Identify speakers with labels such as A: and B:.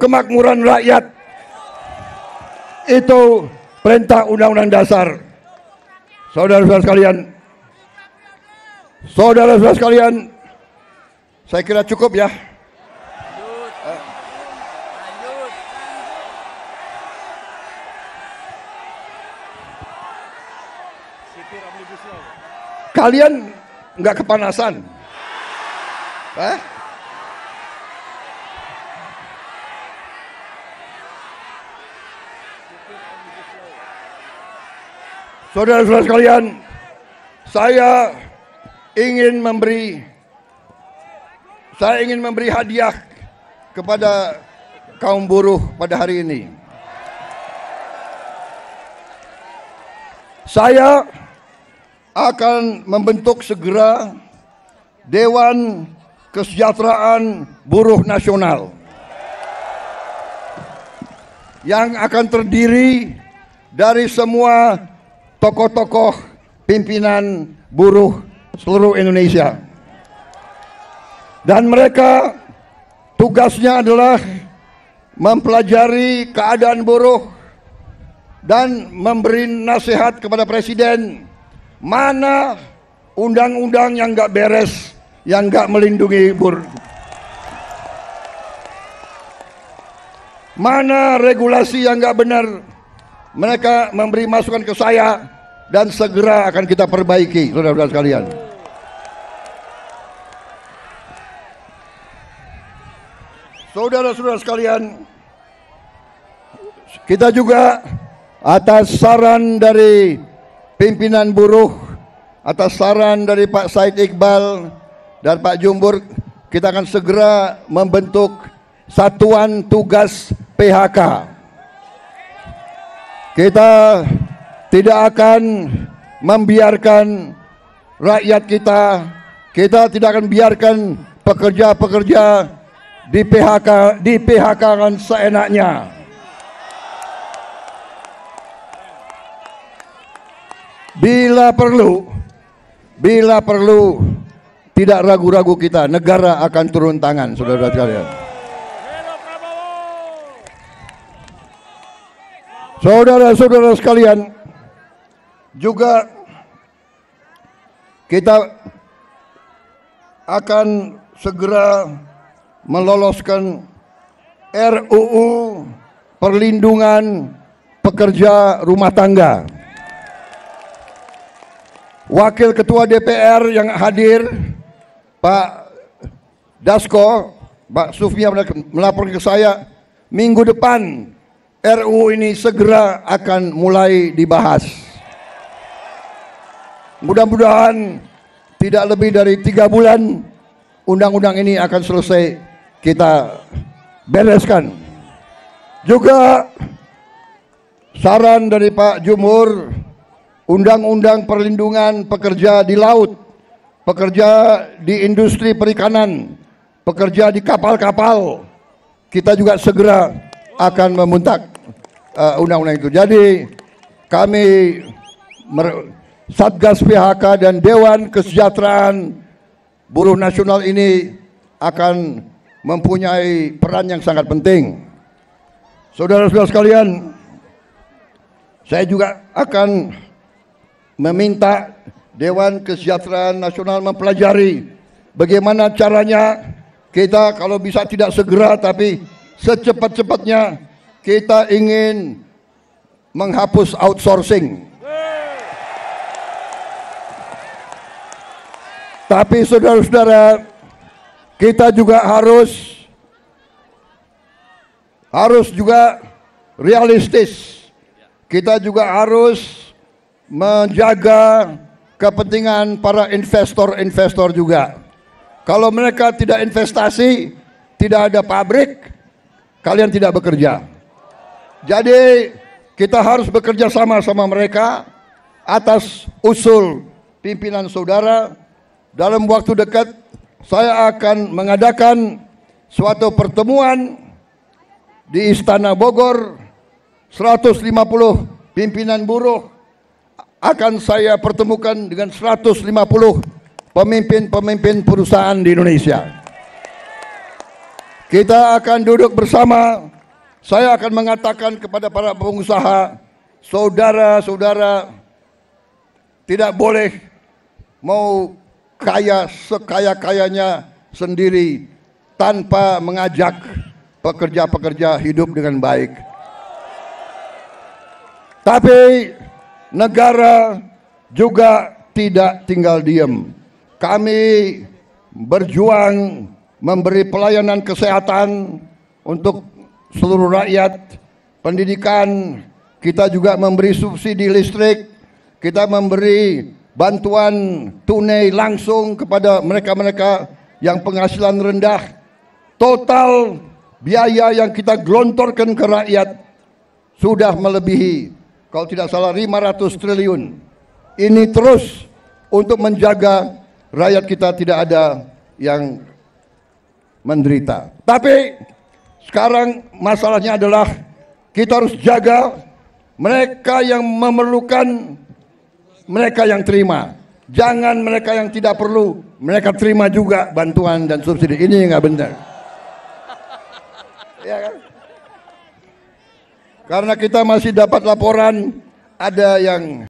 A: kemakmuran rakyat. Itu perintah Undang-Undang Dasar. Saudara-saudara sekalian, saya kira cukup ya. Kalian nggak kepanasan? Saudara-saudara sekalian, saya ingin memberi hadiah kepada kaum buruh pada hari ini. Saya akan membentuk segera Dewan Kesejahteraan Buruh Nasional yang akan terdiri dari semua tokoh-tokoh pimpinan buruh seluruh Indonesia. Dan mereka tugasnya adalah mempelajari keadaan buruh dan memberi nasihat kepada Presiden mana undang-undang yang nggak beres, yang nggak melindungi buruh, mana regulasi yang nggak benar. Mereka memberi masukan ke saya dan segera akan kita perbaiki, saudara-saudara sekalian. Saudara-saudara sekalian, kita juga atas saran dari pimpinan buruh, atas saran dari Pak Said Iqbal dan Pak Jumbur, kita akan segera membentuk Satuan Tugas PHK. Kita tidak akan membiarkan rakyat kita tidak akan biarkan pekerja-pekerja di PHK-kan seenaknya. Bila perlu, tidak ragu-ragu kita, negara akan turun tangan, saudara-saudara sekalian. Saudara-saudara sekalian, juga kita akan segera meloloskan RUU Perlindungan Pekerja Rumah Tangga. Wakil Ketua DPR yang hadir, Pak Dasko, Pak Sufmi melapor ke saya, minggu depan RUU ini segera akan mulai dibahas. Mudah-mudahan tidak lebih dari 3 bulan undang-undang ini akan selesai kita bereskan. Juga saran dari Pak Jumhur, Undang-Undang Perlindungan Pekerja di Laut, pekerja di industri perikanan, pekerja di kapal-kapal, kita juga segera akan membentuk undang-undang itu. Jadi kami Satgas PHK dan Dewan Kesejahteraan Buruh Nasional ini akan mempunyai peran yang sangat penting. Saudara-saudara sekalian, saya juga akan meminta Dewan Kesejahteraan Nasional mempelajari bagaimana caranya kita kalau bisa tidak segera tapi secepat-cepatnya kita ingin menghapus outsourcing. Tapi saudara-saudara, kita juga harus juga realistis. Kita juga harus menjaga kepentingan para investor juga. Kalau mereka tidak investasi, tidak ada pabrik, kalian tidak bekerja. Jadi kita harus bekerja sama mereka atas usul pimpinan saudara. Dalam waktu dekat saya akan mengadakan suatu pertemuan di Istana Bogor. 150 pimpinan buruh akan saya pertemukan dengan 150 pemimpin perusahaan di Indonesia. Kita akan duduk bersama Saya akan mengatakan kepada para pengusaha, saudara-saudara, tidak boleh mau kaya sekaya-kayanya sendiri tanpa mengajak pekerja-pekerja hidup dengan baik. Tapi negara juga tidak tinggal diam. Kami berjuang memberi pelayanan kesehatan untuk seluruh rakyat, pendidikan, kita juga memberi subsidi listrik, kita memberi bantuan tunai langsung kepada mereka-mereka yang penghasilan rendah. Total biaya yang kita gelontorkan ke rakyat sudah melebihi, kalau tidak salah, 500 triliun. Ini terus untuk menjaga rakyat kita tidak ada yang menderita. Tapi sekarang masalahnya adalah kita harus jaga mereka yang memerlukan, mereka yang terima. Jangan mereka yang tidak perlu, mereka terima juga bantuan dan subsidi. Ini nggak benar. Ya kan? Karena kita masih dapat laporan ada yang